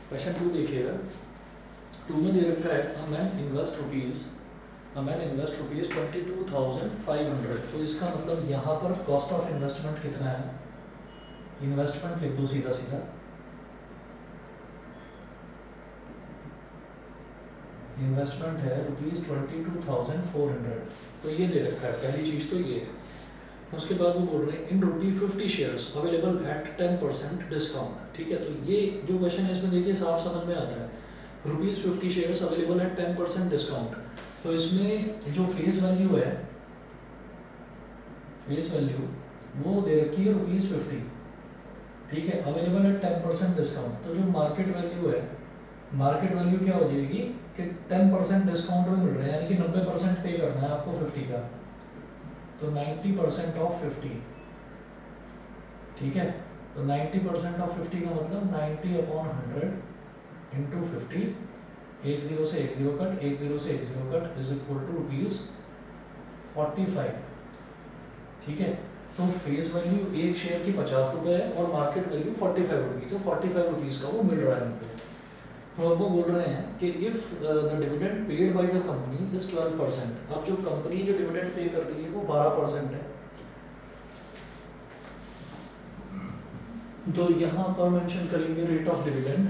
Question 2 देखिएगा। 2 में दे रखा है अ मैन इन्वेस्ट रुपीज़ 22,500। तो इसका मतलब यहाँ पर कॉस्ट ऑफ इन्वेस्टमेंट कितना है? इन्वेस्टमेंट लिख दो सीधा सीधा, इन्वेस्टमेंट है ₹22,400। तो ये दे रखा है, पहली चीज़ तो ये है। उसके बाद वो बोल रहे हैं इन ₹50 शेयर्स अवेलेबल एट 10% डिस्काउंट। ठीक है, तो ये जो क्वेश्चन है इसमें देखिए साफ समझ में आता है, ₹50 शेयर्स अवेलेबल एट 10% डिस्काउंट। तो इसमें जो फेस वैल्यू है, फेस वैल्यू वो दे रखी है ₹50। ठीक है, अवेलेबल एट 10% डिस्काउंट। तो जो मार्केट वैल्यू है, मार्केट वैल्यू क्या हो जाएगी कि 10% डिस्काउंट में मिल रहा है, यानी कि 90% पे करना है आपको 50 का। तो 90% ऑफ 50। ठीक है, तो 90% ऑफ 50 का मतलब 90/100 इंटू 50। एक जीरो से एक जीरो कट, एक जीरो से एक zero cut is equal to ₹45। ठीक है, तो फेस वैल्यू एक शेयर की ₹50 है और मार्केट वैल्यू ₹45 है। ₹45 का वो मिल रहा है हमको। तो अब वो बोल रहे हैं कि if the dividend paid by the company is 12%। अब जो कंपनी जो डिविडेंड पे कर रही है वो 12% है। तो यहाँ पर मेंशन करेंगे रेट ऑफ डिविडेंड।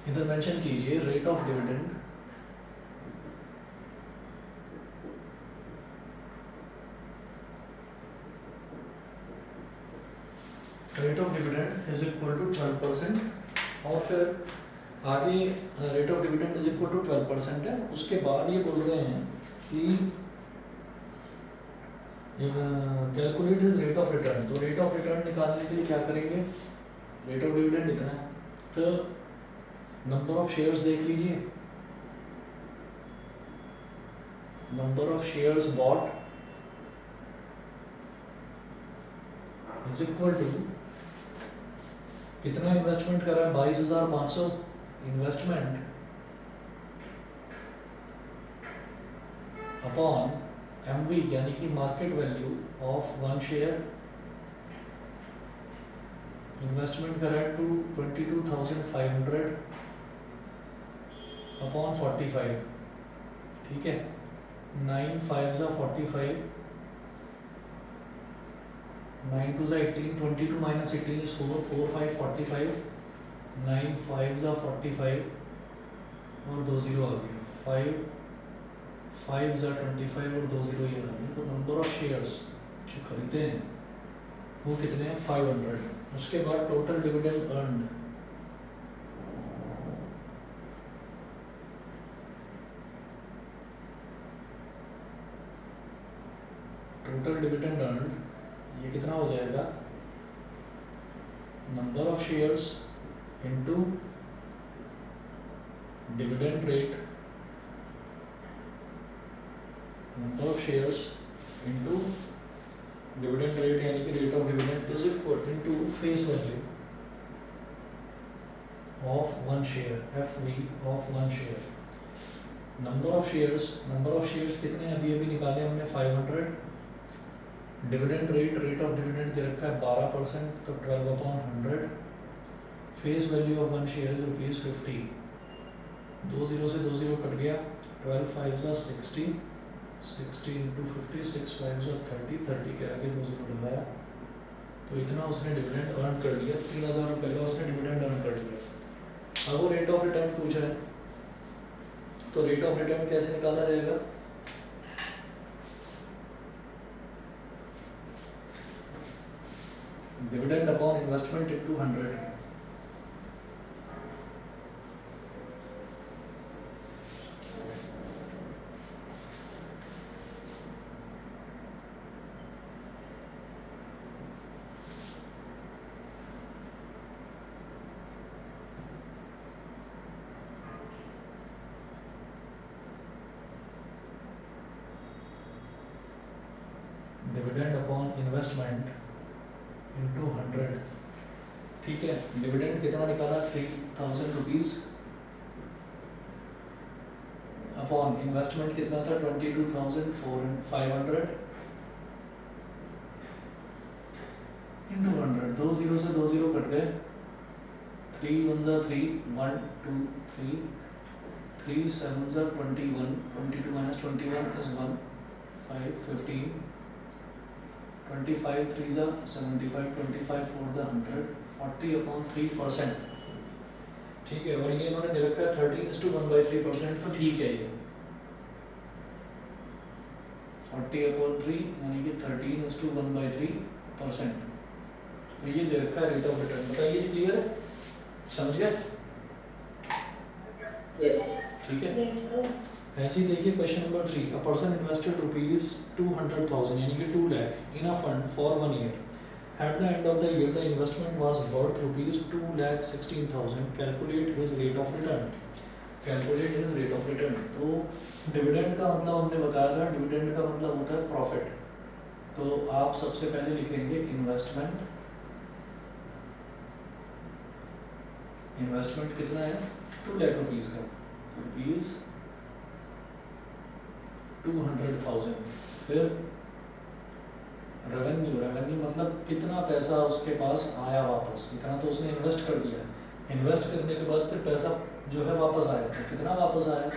इधर मेंशन कीजिए rate of dividend. Rate of dividend is equal to 12%। और फिर आगे rate of dividend is equal to 12% है। उसके बाद ये बोल रहे हैं कि calculate is rate of return. तो रेट ऑफ रिटर्न निकालने के लिए क्या करेंगे, रेट ऑफ डिविडेंड इतना है तो नंबर ऑफ शेयर्स देख लीजिए, number of shares bought is equal to कितना इन्वेस्टमेंट करा है, 22,500 इन्वेस्टमेंट अपॉन MV यानी कि market value of one share. Investment करा है टू 22,500 अपॉन 45। ठीक है, 9 5 ज़ा 45, 9 2 ज़ा 18, 22 माइनस 18 इज 4, 4 5 45, 9 5 ज़ा 45 और 2 0 आ गया, 5 5 ज़ा 25 और 2 0 ये आ गया। तो नंबर ऑफ शेयर्स जो खरीदे हैं वो कितने हैं, 500। उसके बाद total dividend earned, total dividend earned ये कितना हो जाएगा, number of shares into dividend rate, number of shares into dividend rate यानी कि rate of dividend is equal into face value of one share, FV of one share. Number of shares कितने अभी अभी निकाले हमने, 500। Dividend rate, rate of dividend दे रखा है 12%, तो 12/100। Face value of one share is ₹50। 2 0 से 2 0 कट गया, 12 5 ज़ा 60, 60 इंटू 50, 6 5 ज़ा 30, 30 के आगे 2 0 लगाया, तो इतना उसने डिविडेंड अर्न कर लिया, ₹3,000 का उसने डिविडेंड अर्न कर लिया। अब वो रेट ऑफ रिटर्न पूछा है, तो रेट ऑफ रिटर्न कैसे निकाला जाएगा, dividend upon investment into 100। Dividend upon investment into 100। ठीक है, डिविडेंड कितना निकाला, ₹3,000। अपॉन इन्वेस्टमेंट कितना था 22,500 इंटू 100, 2 0 से 2 0 कट गए, 3 1 जा 3, 1 2 3, 3 7 जा 21, 22 minus 21 is 1, 5 15, 25 3 जा 75, 25 4 जा 100, 40/3%। ठीक है, और ये इन्होंने दे रखा है 13:1/3%, तो ठीक है ये 40/3 यानी कि 13:1/3%। तो ये दे रखा है रेट ऑफ रिटर्न। बताइए, क्लियर है, समझ गए? ठीक है। ऐसे ही देखिए question number 3, a person invested ₹200,000 यानी कि 2 lakh in a fund for 1 year. At the end of the year the investment was worth ₹2,16,000। Calculate his rate of return. Calculate his rate of return. तो डिविडेंड का मतलब हमने बताया था, dividend का मतलब होता है प्रॉफिट। तो आप सबसे पहले लिखेंगे इन्वेस्टमेंट। इन्वेस्टमेंट कितना है 2 लाख रुपीस का, रुपीज 200,000। फिर रेवेन्यू, रेवेन्यू मतलब कितना पैसा उसके पास आया वापस, इतना तो उसने इन्वेस्ट कर दिया। इन्वेस्ट करने के बाद फिर पैसा जो है वापस आया, तो कितना वापस आया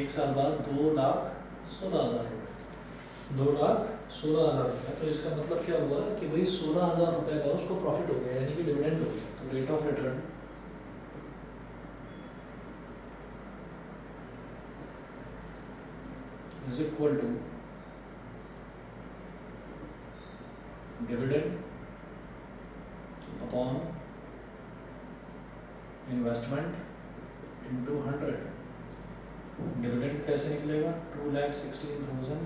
1 साल बाद 2,16,000 रुपये, 2,16,000 रुपये। तो इसका मतलब क्या हुआ कि भाई 16,000 रुपये का उसको प्रॉफिट हो गया, यानी कि डिविडेंड हो गया। तो rate of return is equal to dividend upon investment into 100। Dividend कैसे निकलेगा 2,16,000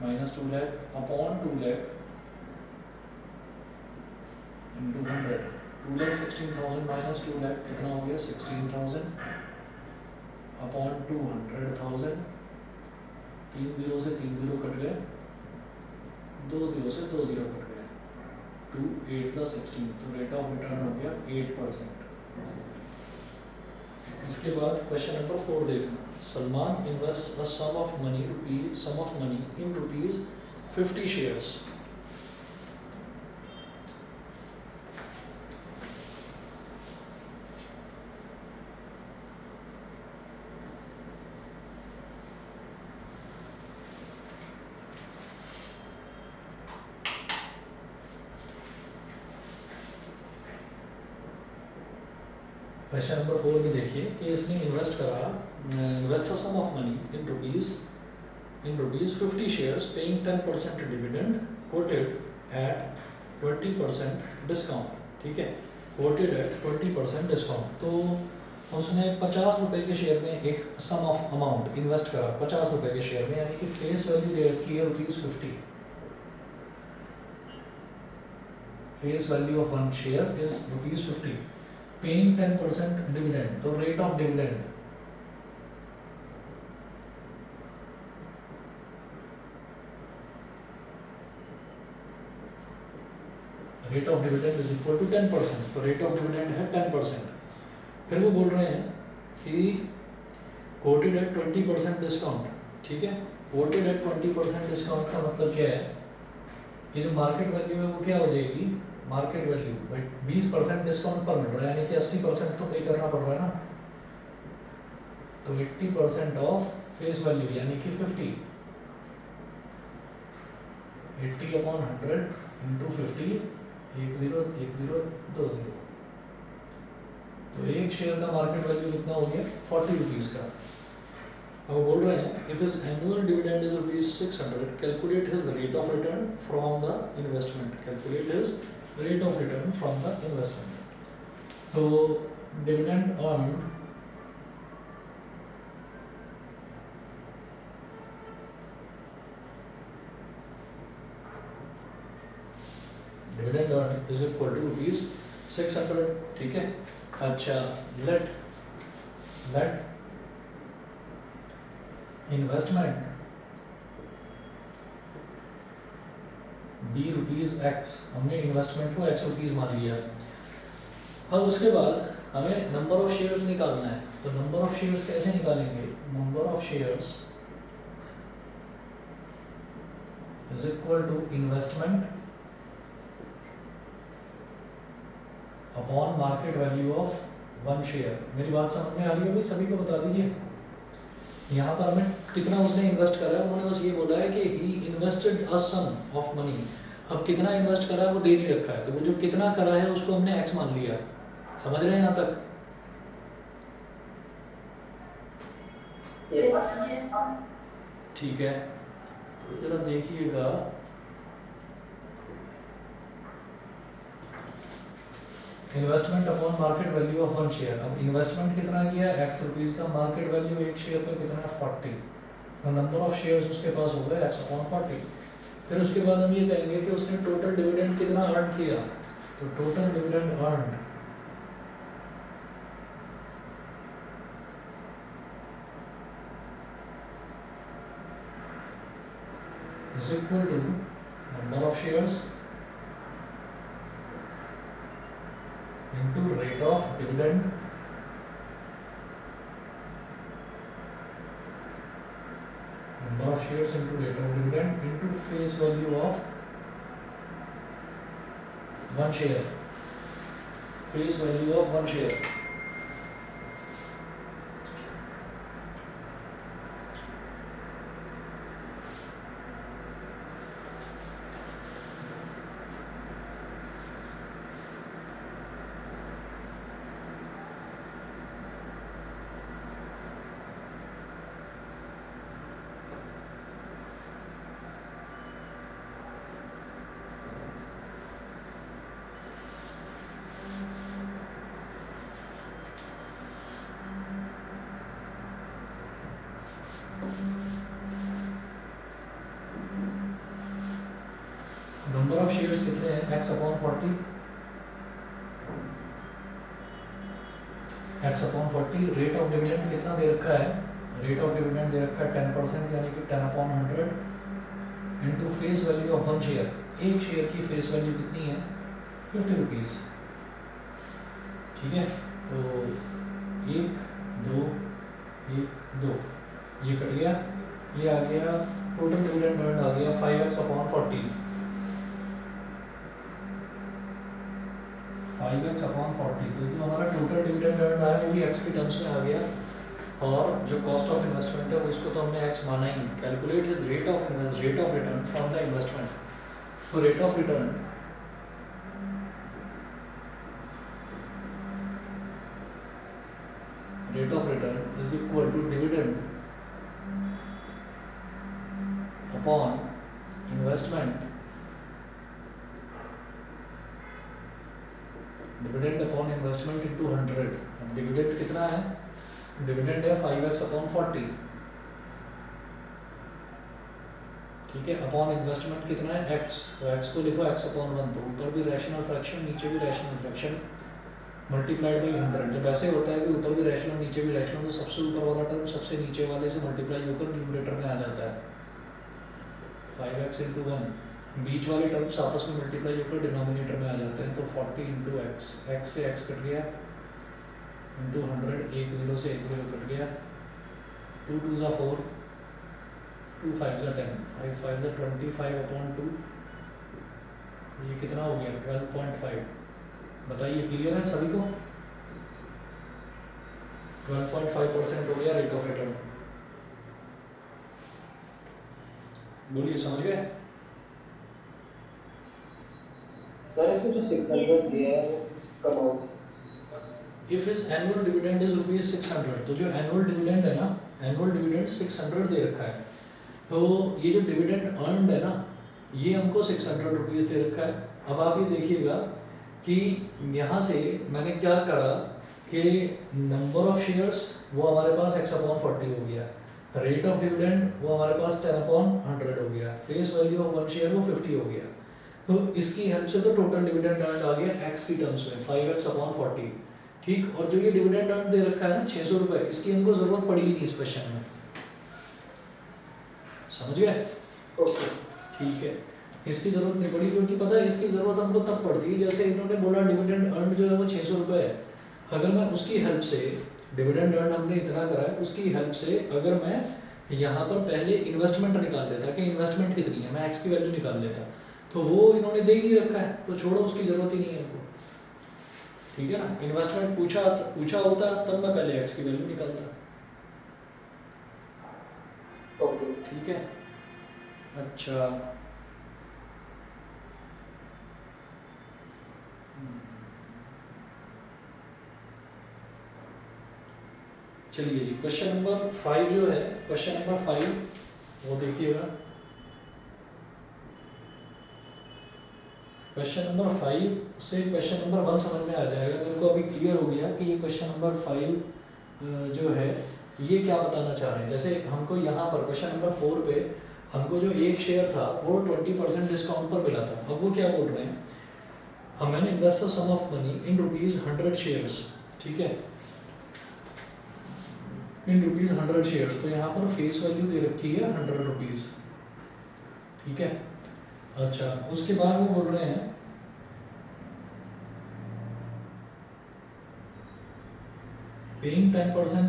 minus 2 lakh upon 2 lakh into 100। 2,16,000 minus 2 lakh कितना हो गया 16,000 अपॉन 200,000। 3 0 से 3 0 कट गए, 2 0 से 2 0 कट गए, 2 8 जा 16। तो रेट ऑफ रिटर्न हो गया 8%। इसके बाद क्वेश्चन नंबर 4 देखना। Salman invest a sum of money in rupees 50 shares. Question number 4 में देखिए कि इसने इन्वेस्ट करा, invest a sum of money in rupees 50 shares paying 10% dividend quoted at 20% discount. ठीक है, कोटेड एट 20% डिस्काउंट। तो उसने 50 रुपए के शेयर में एक सम ऑफ अमाउंट इन्वेस्ट करा 50 रुपए के शेयर में, यानी कि फेस वैल्यू दे रखी है ₹50। Face value of one share is ₹50, paying 10% dividend. तो rate of dividend is equal to 10%। तो रेट ऑफ डिविडेंड है 10%। फिर वो बोल रहे हैं कि कोटेड एट 20% डिस्काउंट। ठीक है, कोटेड एट 20% डिस्काउंट का मतलब क्या है कि जो मार्केट वैल्यू है वो क्या हो जाएगी, मार्केट वैल्यू बट 20% डिस्काउंट पर मिल रहा है, यानी कि 80% तो पे करना पड़ रहा है ना। तो 80% ऑफ फेस वैल्यू यानी कि 50, 80/100 इंटू 50, 1 0 1 0 2 0। तो एक शेयर का मार्केट वैल्यू कितना हो गया 40 रुपीज का। अब बोल रहे हैं if his annual dividend is ₹600, calculate his rate of return from the investment. Calculate his rate of return from the investment. तो dividend earn is equal to ₹600। ठीक है, अच्छा लेट इन्वेस्टमेंट बी ₹X। हमने इन्वेस्टमेंट को X rupees मान लिया। अब उसके बाद हमें नंबर ऑफ शेयर्स निकालना है, तो नंबर ऑफ शेयर्स कैसे निकालेंगे? Number of shares is equal to investment upon market value of one share. मेरी बात समझ में आ रही है भाई? सभी को बता दीजिए। यहाँ पर हमें कितना उसने इन्वेस्ट करा है, उन्होंने बस ये बोला है कि he invested a sum of money. अब कितना इन्वेस्ट करा है वो दे नहीं रखा है, तो वो जो कितना करा है उसको हमने एक्स मान लिया। समझ रहे हैं यहाँ तक? ठीक है, तो जरा देखिएगा, investment upon market value of one share. अब इन्वेस्टमेंट कितना किया है? एक्स रुपीज़ का। मार्केट वैल्यू एक शेयर पे कितना है? 40। तो नंबर ऑफ शेयर्स उसके पास हो गए एक्स अपॉन 40। फिर उसके बाद हम ये कहेंगे कि उसने टोटल डिविडेंड कितना अर्न किया, तो total dividend earn is equal to number of shares into rate of dividend number of shares into rate of dividend into face value of one share, face value of one share। Number of shares कितने हैं? X upon 40, x upon 40। Rate of dividend कितना दे रखा है? Rate of dividend दे रखा है 10%, यानी कि 10 upon 100 into face value of one share. एक शेयर की फेस वैल्यू कितनी है? 50 रुपीज़। ठीक है, तो 1 2 1 2 ये कट गया, ये आ गया टोटल डिविडेंड अर्न आ गया 5x अपॉन 40, 5x अपॉन 40। तो जो हमारा टोटल डिविडेंड अर्न आया वो भी x के टर्म्स में आ गया, और जो कॉस्ट ऑफ इन्वेस्टमेंट है वो इसको तो हमने x माना ही। Calculate is rate of return from the investment. तो rate of return is equal to dividend upon investment, dividend upon investment into 100। अब डिविडेंड कितना है? डिविडेंड है 5x अपॉन 40। ठीक है, अपॉन इन्वेस्टमेंट कितना है? x। तो x को लिखो x अपॉन 1। तो ऊपर भी रैशनल फ्रैक्शन, नीचे भी रैशनल फ्रैक्शन, मल्टीप्लाइड बाई 100। जब ऐसे होता है कि ऊपर भी रैशनल नीचे भी रैशनल, तो सबसे ऊपर वाला टर्म सबसे नीचे वाले से मल्टीप्लाई होकर न्यूमरेटर में आ जाता है। 5x इंटू 1, बीच वाले टर्म्स आपस में मल्टीप्लाई होकर डिनोमिनेटर में आ जाते हैं। तो 40 इंटू एक्स, एक्स से एक्स कट गया, इंटू 100, 1 0 से 1 0 कट गया, 2 2 ज़ा 4, 2 5 ज़ा 10, 5 5 ज़ा 25 अपॉन 2, ये कितना हो गया? 12.5। बताइए, क्लियर है सभी को? 12.5% हो गया रेट ऑफ रिटर्न। बोलिए, समझ गए? सर इसमें जो 600 दिया है कब होगा? If his annual dividend is rupees 600, तो जो एनुअल डिविडेंड है ना, एनुअल डिविडेंड 600 दे रखा है। तो ये जो डिविडेंड अर्नड है ना, ये हमको 600 रुपीज़ दे रखा है। अब आप ये देखिएगा कि यहाँ से मैंने क्या करा कि नंबर ऑफ शेयर्स वो हमारे पास x अपॉन 40 हो गया, रेट ऑफ डिविडेंड वो हमारे पास 10 अपॉन 100 हो गया, face value of one share वो 50 हो गया। तो इसकी हेल्प से तो टोटल डिविडेंड अर्न आ गया x की टर्म्स में 5x अपॉन 40। ठीक, और जो ये डिविडेंड अर्न दे रखा है ना 600 रुपये, इसकी हमको ज़रूरत पड़ी ही नहीं इस क्वेश्चन में। समझ गए? ओके, ठीक है, इसकी ज़रूरत नहीं पड़ी, क्योंकि पता है इसकी ज़रूरत हमको तब पड़ती है जैसे इन्होंने बोला डिविडेंड अर्न जो है वो 600 रुपये है। अगर मैं उसकी हेल्प से, डिविडेंड अर्न हमने इतना करा है, उसकी हेल्प से अगर मैं यहाँ पर पहले इन्वेस्टमेंट निकाल लेता कि इन्वेस्टमेंट कितनी है, मैं एक्स की वैल्यू निकाल लेता, तो वो इन्होंने दे ही नहीं रखा है, तो छोड़ो, उसकी ज़रूरत ही नहीं है इनको, ठीक है ना। इन्वेस्टमेंट पूछा होता तब मैं पहले एक्स की वैल्यू निकालता। ओके। ठीक है। अच्छा, चलिए जी, क्वेश्चन नंबर 5 जो है, क्वेश्चन नंबर 5 वो देखिएगा। क्वेश्चन नंबर 5 से क्वेश्चन नंबर 1 समझ में आ जाएगा। मेरे को अभी क्लियर हो गया कि ये क्वेश्चन नंबर 5 जो है ये क्या बताना चाह रहे हैं। जैसे हमको यहाँ पर क्वेश्चन नंबर 4 पे हमको जो एक शेयर था वो 20% डिस्काउंट पर मिला था। अब वो क्या बोल रहे हैं, हमें invest the sum of money in rupees 100 shares, ठीक है, इन रुपीज़ 100 शेयर्स। तो यहाँ पर फेस वैल्यू दे रखी है 100 रुपीज़, ठीक है। अच्छा, उसके बाद वो बोल रहे हैं पेइंग 10%,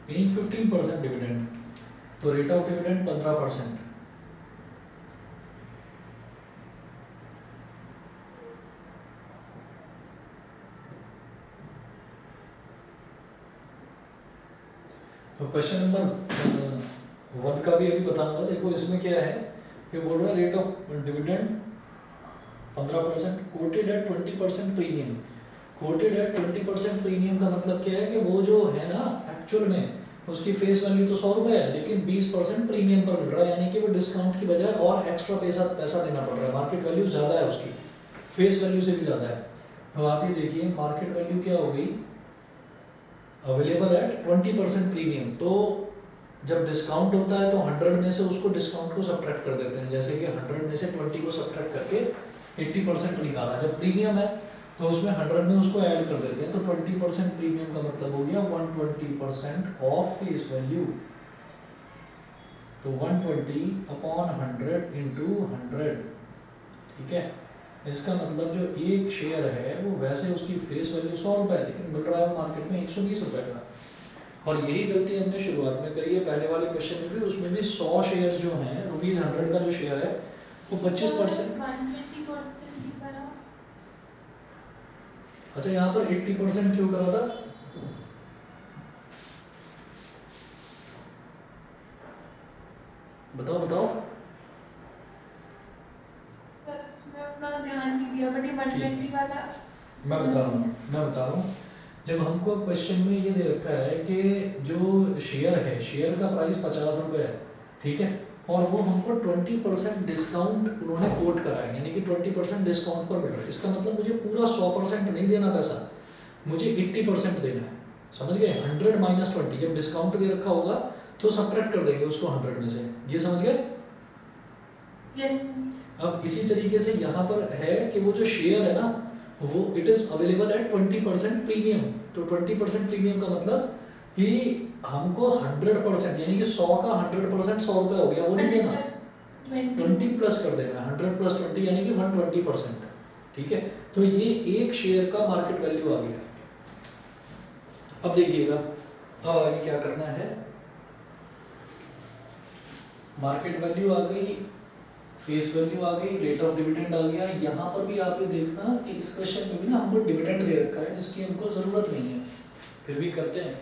पेइंग 15% डिविडेंड, तो रेट ऑफ डिविडेंड 15%। तो क्वेश्चन नंबर 1 का भी अभी बताऊंगा। देखो इसमें क्या है कि बोल रहा है rate of dividend 15%, quoted at 20% premium. Quoted at 20% premium का मतलब क्या है कि वो जो है ना एक्चुअल में उसकी फेस वैल्यू तो 100 रुपये है, लेकिन 20% प्रीमियम पर मिल रहा है, यानी कि वो डिस्काउंट की बजाय और एक्स्ट्रा पैसा देना पड़ रहा है। मार्केट वैल्यू ज़्यादा है उसकी, फेस वैल्यू से भी ज़्यादा है। तो आप ये देखिए मार्केट वैल्यू क्या हो गई, अवेलेबल एट 20% प्रीमियम। तो जब डिस्काउंट होता है तो 100 में से उसको डिस्काउंट को सब्ट्रैक्ट कर देते हैं। जैसे कि 100 में से 20 को सब्ट्रैक्ट करके 80% निकाला। जब प्रीमियम है तो उसमें 100 में उसको ऐड कर देते हैं, तो 20% प्रीमियम का मतलब हो गया 120% ऑफ फेस वैल्यू। तो 120 अपॉन 100 इंटू 100, ठीक है। इसका मतलब जो एक शेयर है वो वैसे उसकी फेस वैल्यू 100 रुपये है, लेकिन मिल रहा है मार्केट में 120 रुपये का। और यही गलती हमने शुरुआत में करी है पहले वाले क्वेश्चन में भी। उसमें भी 100 शेयर्स जो हैं, रुपीज़ 100 का जो शेयर है वो 25%। अच्छा, यहाँ पर 80% क्यों करा था? बताओ बताओ। ध्यान नहीं दिया, बट ये 120 वाला मैं बता रहा हूँ। जब हमको क्वेश्चन में ये दे रखा है कि जो शेयर है, शेयर का प्राइस 50 रुपये है, ठीक है, और वो हमको 20% डिस्काउंट उन्होंने कोट करा है, यानी कि 20% डिस्काउंट पर मिल रहा है। इसका मतलब मुझे पूरा 100% नहीं देना पैसा, मुझे 80% देना है। समझ गए? 100 माइनस 20, जब डिस्काउंट दे रखा होगा तो सब्ट्रैक्ट कर देंगे उसको 100 में से। ये समझ गए? यस। अब इसी तरीके से यहाँ पर है कि वो जो शेयर है ना वो it is available at 20% premium. तो 20% प्रीमियम का मतलब कि हमको 100%, यानी कि 100 का 100% 100 रुपये हो गया, वो नहीं देना, 20 प्लस कर देना, 100 प्लस 20 यानी कि 120%, ठीक है। तो ये एक शेयर का मार्केट वैल्यू आ गया। अब देखिएगा, अब आगे क्या करना है। मार्केट वैल्यू आ गई, फेस वैल्यू आ गई, रेट ऑफ डिविडेंड आ गया। यहाँ पर भी आप ये देखना कि इस क्वेश्चन में भी ना हमको डिविडेंड दे रखा है जिसकी हमको ज़रूरत नहीं है, फिर भी करते हैं।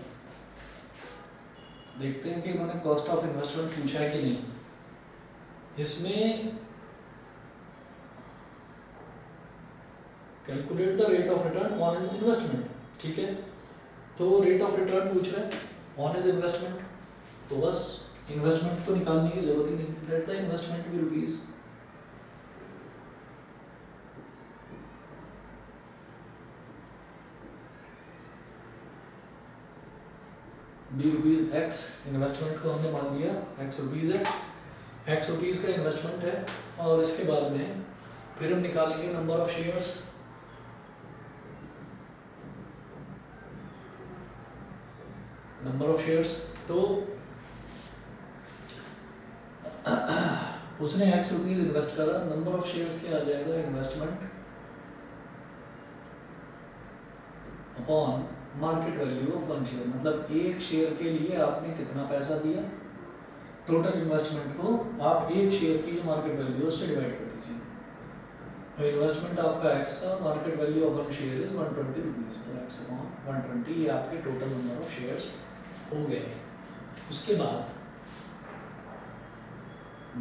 देखते हैं कि इन्होंने कॉस्ट ऑफ इन्वेस्टमेंट पूछा है कि नहीं। इसमें calculate the rate of return on his investment, ठीक है। तो रेट ऑफ रिटर्न पूछ रहे हैं ऑन हिज इन्वेस्टमेंट, तो बस इन्वेस्टमेंट को निकालने की जरूरत ही नहीं। लेट द इन्वेस्टमेंट भी rupees, B rupees x, investment को हमने मान लिया एक्स रुपीज़ है, एक्स रुपीज़ का इन्वेस्टमेंट है। और इसके बाद में फिर हम निकालेंगे number of shares. Number of shares, तो उसने एक्स रुपीज़ इन्वेस्ट करा, नंबर ऑफ शेयर्स क्या आ जाएगा, investment upon market value of one share, मतलब एक शेयर के लिए आपने कितना पैसा दिया, टोटल इन्वेस्टमेंट को आप एक शेयर की जो मार्केट वैल्यू है उससे डिवाइड कर दीजिए। और इन्वेस्टमेंट आपका एक्स था, market value of one share is 120 rupees, तो एक्स अपॉन 120 ये आपके टोटल नंबर ऑफ शेयर्स हो गए। उसके बाद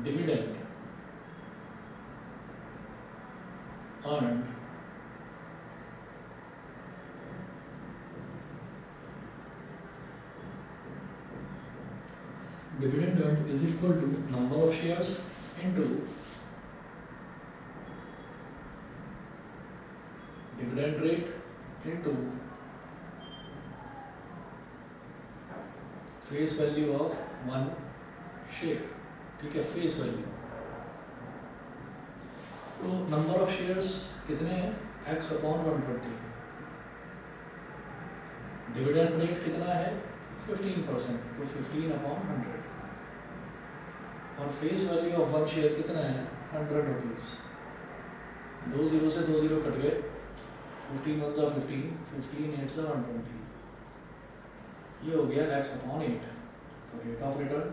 dividend earned dividend earned is equal to number of shares into dividend rate into face value of one share, ठीक है, face value. तो नंबर ऑफ शेयर्स कितने हैं, x अपॉन 120, डिविडेंड रेट कितना है 15%, तो 15 अपॉन 100, और face value of one share कितना है 100 रुपीज़। 2 0 से 2 0 कट गए, 15 1 जा 15, 15 8 जा 120, ये हो गया x अपॉन 8। तो rate of return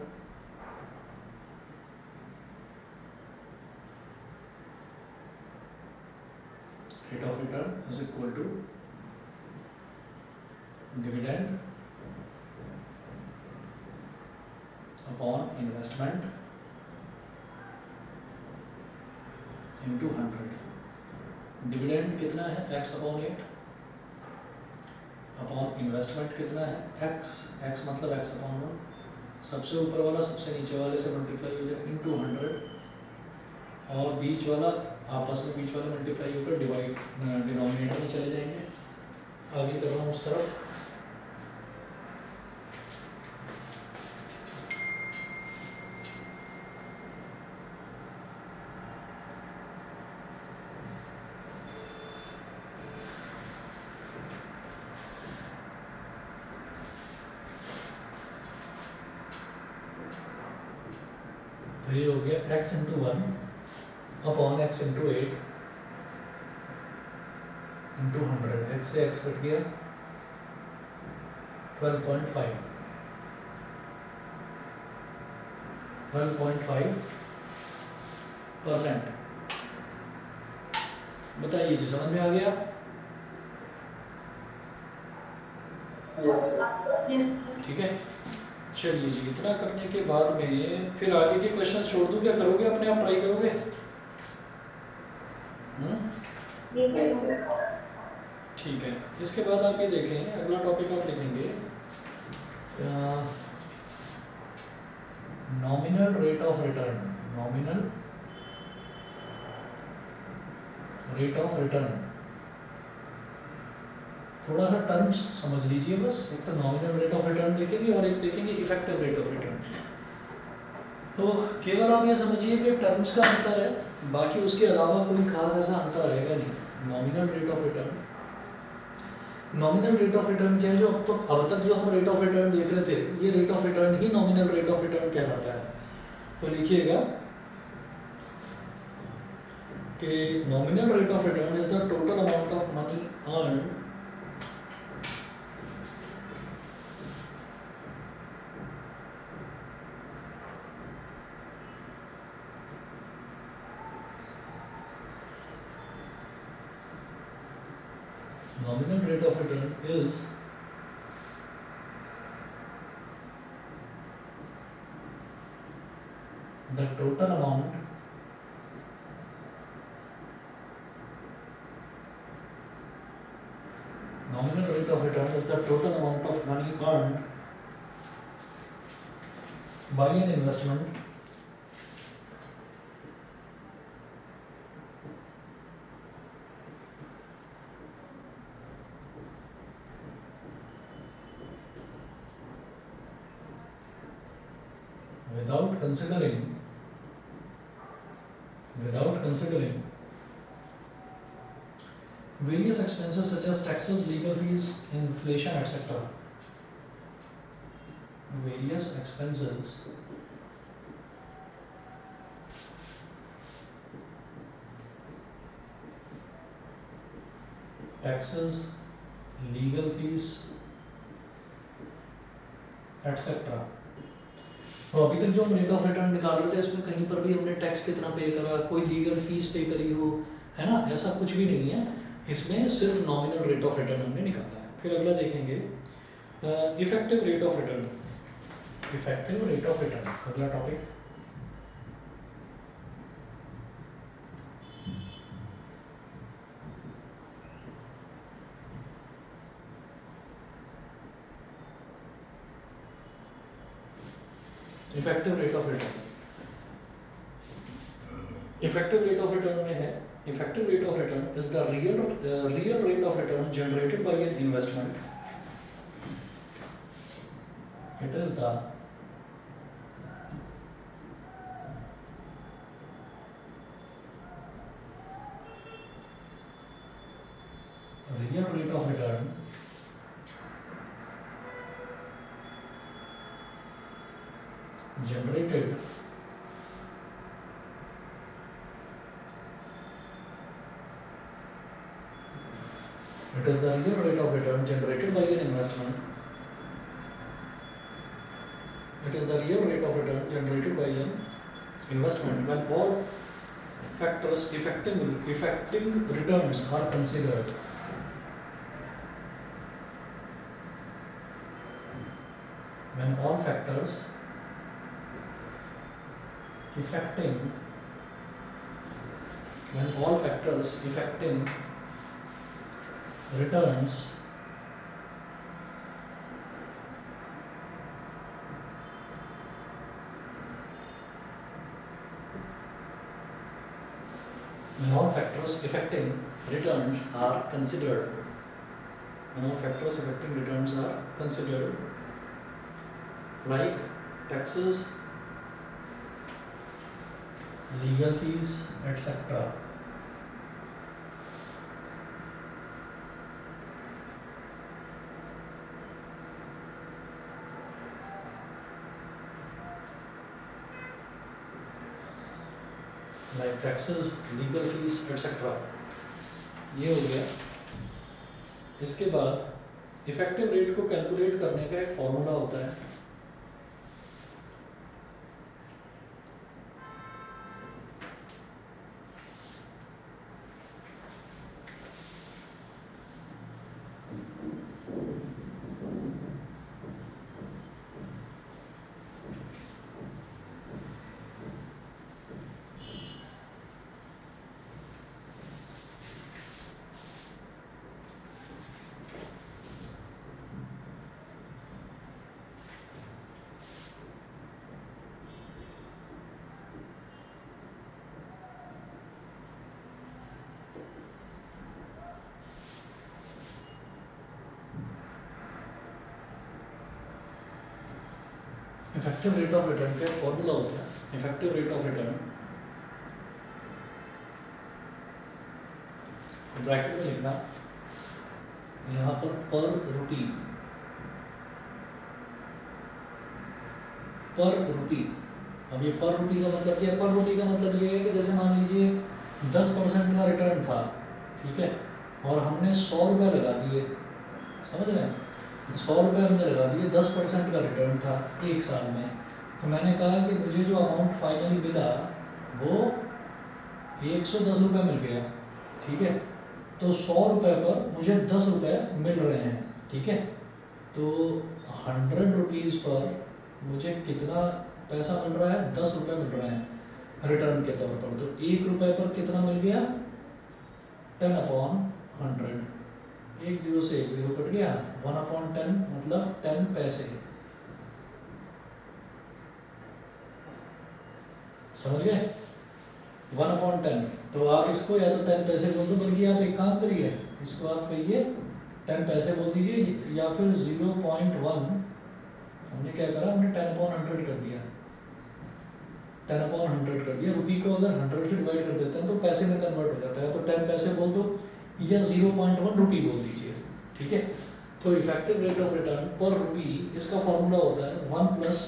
is equal to dividend upon investment into 100। Dividend कितना है x अपॉन 8, अपॉन इन्वेस्टमेंट कितना है x मतलब x अपॉन 1, सबसे ऊपर वाला सबसे नीचे वाले से मल्टीप्लाई हो जाए इंटू 100, और बीच वाला आपस में बीच वाले मल्टीप्लाई होकर डिवाइड डिनोमिनेटर में चले जाएंगे। आगे कर रहा हूँ उस तरफ, तो ये हो गया x into 1 upon x into 8 into 100, x से x कट गया 12.5 12.5%। बताइए जी, समझ में आ गया? Yes sir. Yes sir. ठीक है, चलिए जी, इतना करने के बाद में फिर आगे के क्वेश्चन छोड़ दूं, क्या करोगे, अपने आप ट्राई करोगे? Yes sir. ठीक है, इसके बाद आप ये देखें, अगला टॉपिक आप लिखेंगे nominal rate of return. Nominal rate of return, थोड़ा सा टर्म्स समझ लीजिए बस। एक तो नॉमिनल रेट ऑफ रिटर्न देखेंगे और एक देखेंगे इफेक्टिव रेट ऑफ रिटर्न। तो केवल आप ये समझिए कि टर्म्स का अंतर है, बाकी उसके अलावा कोई खास ऐसा अंतर रहेगा नहीं। Nominal rate of return, nominal rate of return क्या है, जो अब तक जो हम रेट ऑफ रिटर्न देख रहे थे, ये rate of return he nominal rate of return कहलाता है। तो लिखिएगा कि nominal rate of return is the total amount of money earned nominal rate of return is the total amount nominal rate of return is the total amount of money earned by an investment without considering various expenses such as taxes, legal fees, inflation, etc. Various expenses taxes, legal fees etcetera. तो अभी तक जो हम rate of return निकाल रहे थे इसमें कहीं पर भी हमने टैक्स कितना पे करा, कोई लीगल फीस पे करी हो, है ना, ऐसा कुछ भी नहीं है। इसमें सिर्फ नॉमिनल रेट ऑफ रिटर्न हमने निकाला है। फिर अगला देखेंगे effective rate of return. Effective rate of return अगला topic. Effective rate of return, effective rate of return में है, effective rate of return is the real rate of return generated by an investment. It is the real rate of return generated it is the real rate of return generated by an investment. It is the real rate of return generated by an investment when all factors affecting returns are considered. When all factors affecting returns when all factors affecting returns are considered, like taxes, legal fees, etc. Like taxes, legal fees, etc. ये हो गया। इसके बाद effective rate को calculate करने का एक formula होता है। इफेक्टिव रेट ऑफ रिटर्न का फॉर्मूला होता है। Effective rate of return bracket में लिखना, यहाँ पर रुपी, अब ये पर रुपी का मतलब क्या है? पर रुपी का मतलब ये है कि जैसे मान लीजिए 10% का रिटर्न था, ठीक है, और हमने 100 रुपये लगा दिए, समझ रहे हैं, 100 रुपये हमने लगा दिए, 10% का रिटर्न था एक साल में। तो मैंने कहा कि मुझे जो अमाउंट फाइनली मिला वो 110 रुपये मिल गया, ठीक है। तो 100 रुपये पर मुझे 10 रुपये मिल रहे हैं, ठीक है। तो 100 रुपीज़ पर मुझे कितना पैसा मिल रहा है? 10 रुपये मिल रहे हैं रिटर्न के तौर पर। तो 1 रुपये पर कितना मिल गया? 10/100, 1 0 से 1 0 कट गया, 1/10 मतलब 10 पैसे, समझ गए? 1/10। तो आप इसको या तो 10 पैसे बोल दो, बल्कि आप एक काम करिए, इसको आप कहिए 10 पैसे बोल दीजिए, या फिर 0.1, हमने क्या करा, हमने 10/100 कर दिया, 10/100 कर दिया। रुपी को अगर 100 से डिवाइड कर देते हैं तो पैसे में कन्वर्ट हो जाता है। तो 10 पैसे बोल दो या 0.1 रुपी बोल दीजिए, ठीक है। तो इफेक्टिव रेट ऑफ रिटर्न पर रुपी, इसका फॉर्मूला होता है 1 plus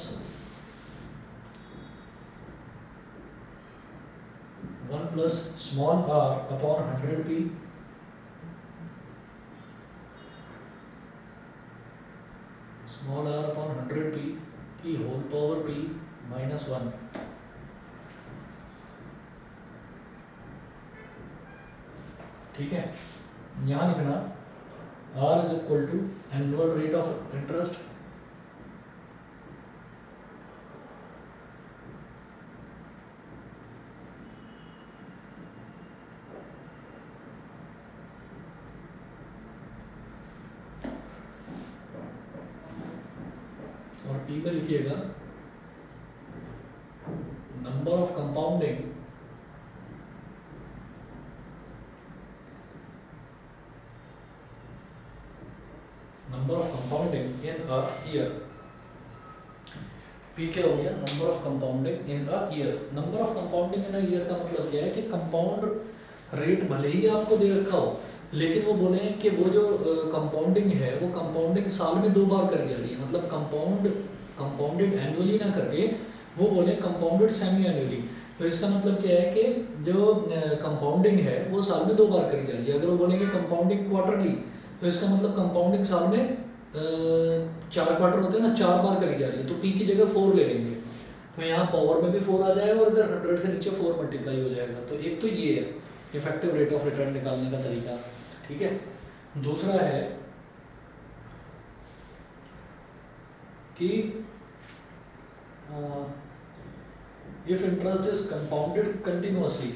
small r upon 100p small r upon 100p की होल पावर p माइनस 1। ठीक है, यहाँ लिखना r is equal to annual rate of interest और p पे लिखिएगा number of compounding in a year. p क्या हो गया, number of compounding in a year. Number of compounding in a year का मतलब क्या है कि कंपाउंड रेट भले ही आपको दे रखा हो, लेकिन वो बोले कि वो जो कंपाउंडिंग है वो कंपाउंडिंग साल में 2 बार करी जा रही है, मतलब कंपाउंडेड एनुअली ना करके वो बोले कंपाउंडेड सेमी एनुअली। तो इसका मतलब क्या है कि जो कंपाउंडिंग है वो साल में 2 बार करी जा रही है। अगर वो बोलेंगे कंपाउंडिंग क्वार्टरली, तो इसका मतलब कंपाउंडिंग साल में 4 क्वार्टर होते हैं ना, 4 बार करी जा रही है। तो p की जगह 4 ले लेंगे, तो यहाँ पावर में भी 4 आ जाएगा और इधर 100 से नीचे 4 मल्टीप्लाई हो जाएगा। तो एक तो ये है इफेक्टिव रेट ऑफ रिटर्न निकालने का तरीका। ठीक है, दूसरा है कि if interest is compounded continuously.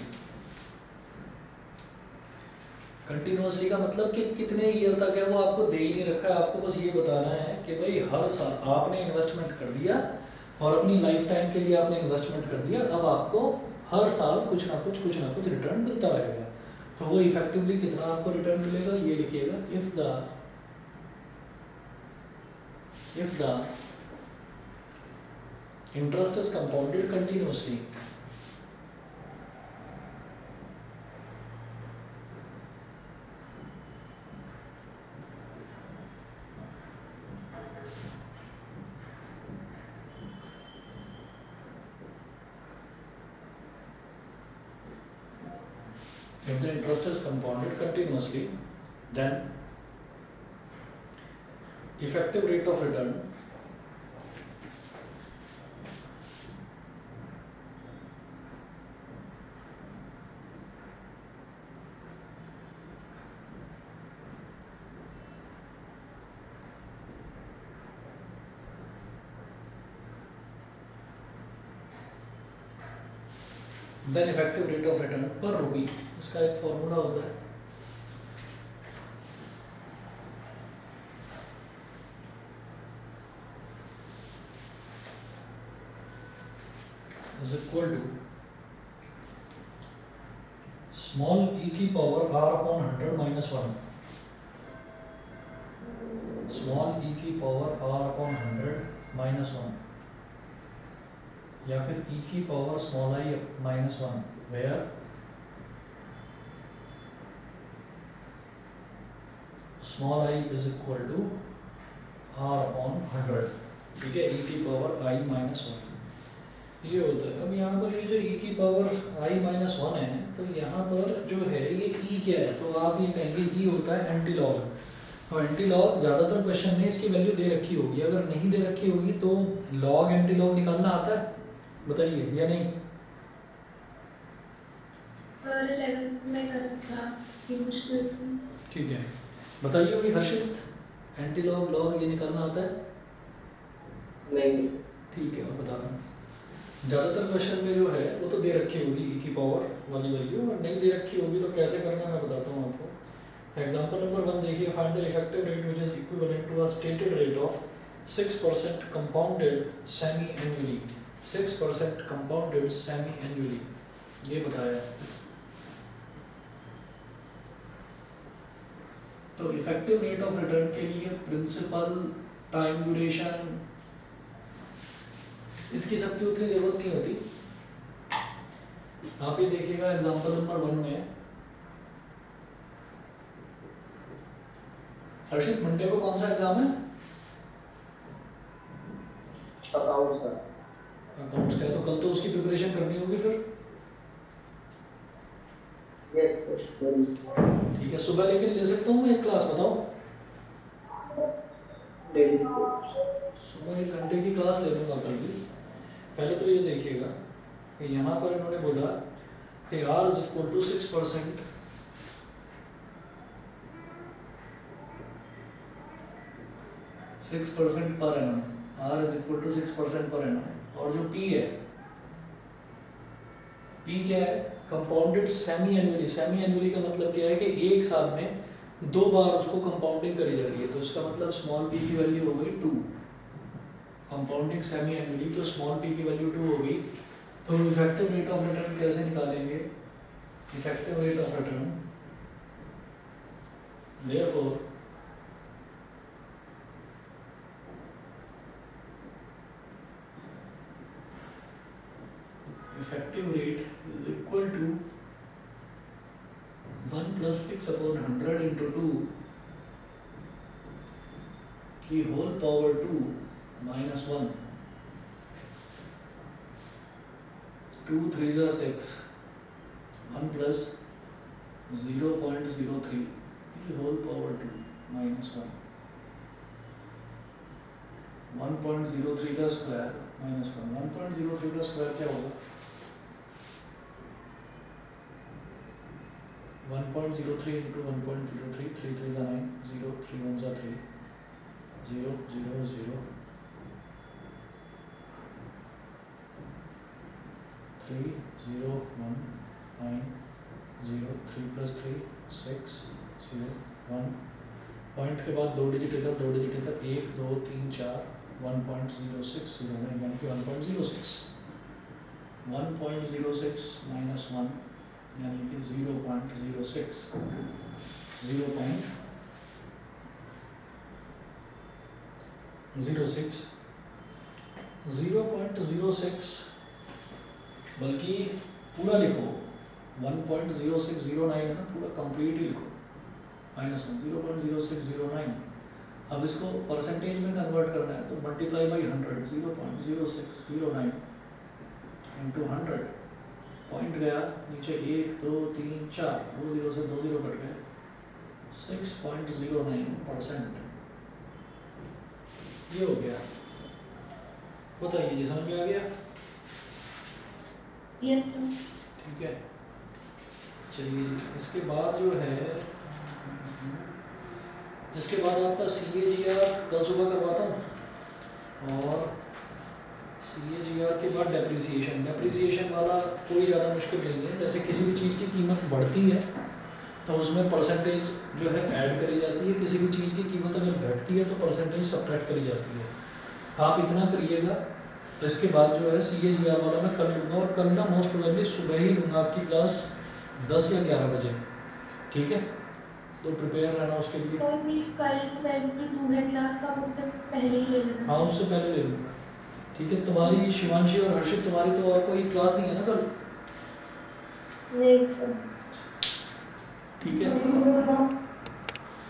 Continuously का मतलब कि कितने ईयर तक है वो आपको दे ही नहीं रखा है, आपको बस ये बताना है कि भाई हर साल आपने इन्वेस्टमेंट कर दिया और अपनी लाइफ टाइम के लिए आपने इन्वेस्टमेंट कर दिया, अब आपको हर साल कुछ ना कुछ रिटर्न मिलता रहेगा। तो वो इफेक्टिवली कितना आपको रिटर्न मिलेगा ये लिखिएगा, if the interest is compounded continuously if the interest is compounded continuously, then effective rate of return then effective rate of return per rupee, इसका एक फॉर्मूला होता है, is equal to small e की power r upon 100 minus 1, small e की power r upon 100 minus 1, या फिर e की power small i minus 1, where small i is equal to r upon 100। ठीक है, e की पावर i माइनस 1 ये होता है। अब यहाँ पर ये जो e की पावर i माइनस 1 है, तो यहाँ पर जो है ये e क्या है, तो आप ये कहेंगे e होता है एंटी लॉग। और एंटी लॉग ज़्यादातर क्वेश्चन में इसकी वैल्यू दे रखी होगी, अगर नहीं दे रखी होगी तो लॉग एंटी लॉग निकालना आता है, बताइए या नहीं? और 11th में करा था ये मुश्किल से। ठीक है, बताइए अभी हर्षित, एंटी लॉग लॉग ये निकालना आता है? नहीं। ठीक है, मैं बता रहा हूँ। ज़्यादातर क्वेश्चन में जो है वो तो दे रखी होगी e की पावर वाली वैल्यू, और नहीं दे रखी होगी तो कैसे करना है मैं बताता हूँ आपको। एग्जाम्पल नंबर 1 देखिए, find the effective rate which is equivalent to a stated rate of 6% compounded semi annually. 6% compounded semi annually ये बताया है। तो इफेक्टिव रेट ऑफ रिटर्न के लिए प्रिंसिपल, टाइम ड्यूरेशन, इसकी सबकी उतनी जरूरत नहीं होती। आप ये देखिएगा एग्जांपल नंबर 1 में, हर्षित मंडे को कौन सा एग्जाम है? अकाउंट्स का। अकाउंट्स का है, तो कल तो उसकी प्रिपरेशन करनी होगी फिर। यस। ठीक है, सुबह लेकिन ले सकता हूँ मैं एक क्लास, बताओ। डेली। सुबह 1 घंटे की क्लास ले लूँगा कल भी। पहले तो ये देखिएगा कि यहाँ पर इन्होंने बोला कि R is equal to 6% 6% per annum, R is equal to 6% per annum. और जो P है, P क्या है? Compounded semi annually. Semi annually का मतलब क्या है कि एक साल में 2 बार उसको कंपाउंडिंग करी जा रही है, तो इसका मतलब स्मॉल p की वैल्यू हो गई 2। कंपाउंडिंग सेमी एनुअली, तो स्मॉल p की वैल्यू 2 हो गई। तो इफेक्टिव रेट ऑफ रिटर्न कैसे निकालेंगे? Effective rate of return therefore effective rate is equal to 1 plus 6 upon 100 into 2 की whole power 2 minus 1, 2 3 जा 6, 1 plus 0.03 की whole power 2 minus 1, 1.03 का स्क्वायर माइनस 1, 1.03 का स्क्वायर क्या होगा? 1.03 into 1.03, 3 3 का 9, 0 3 1 जा 3, 0 0 0, 3 0 1 9 0, 3 plus 3 6 0 1, पॉइंट के बाद 2 डिजिट इधर 2 डिजिट इधर, 1 2 3 4, 1.06 09 यानी कि 1.06, 1.06 माइनस 1 यानी कि 0.06, 0.06 बल्कि पूरा लिखो, 1.0609 है ना, पूरा कंप्लीट ही लिखो, माइनस 1 0.0609। अब इसको परसेंटेज में कन्वर्ट करना है तो मल्टीप्लाई बाई 100, 0.0609 इंटू 100, पॉइंट गया नीचे 1 2 3 4, 2 0 से 2 0 कट गए, 6.09%। ये हो गया। बताइए जी, समझ में आ गया? Yes sir. ठीक है, चलिए जी। इसके बाद जो है, इसके बाद आपका CAGR कल सुबह करवाता हूँ, और CAGR के बाद डेप्रिसिएशन वाला कोई ज़्यादा मुश्किल नहीं है। जैसे किसी भी चीज़ की कीमत बढ़ती है तो उसमें परसेंटेज जो है ऐड करी जाती है, किसी भी चीज़ की कीमत अगर घटती है तो परसेंटेज सब्ट्रैक्ट करी जाती है। आप इतना करिएगा। इसके बाद जो है CAGR वाला मैं कल लूँगा, और कल ना मोस्ट प्रोबेबली सुबह ही लूँगा आपकी क्लास 10 या 11 बजे, ठीक है? तो प्रिपेयर रहना उसके लिए। और मेरी करंट वैल्यू 2 है क्लास, तो आप उससे पहले ही ले लेना। हाँ, उससे पहले ले लूँगा, ठीक है? तुम्हारी शिवांशी और हर्षित, तुम्हारी तो और कोई क्लास नहीं है ना कल? नहीं सर। ठीक है।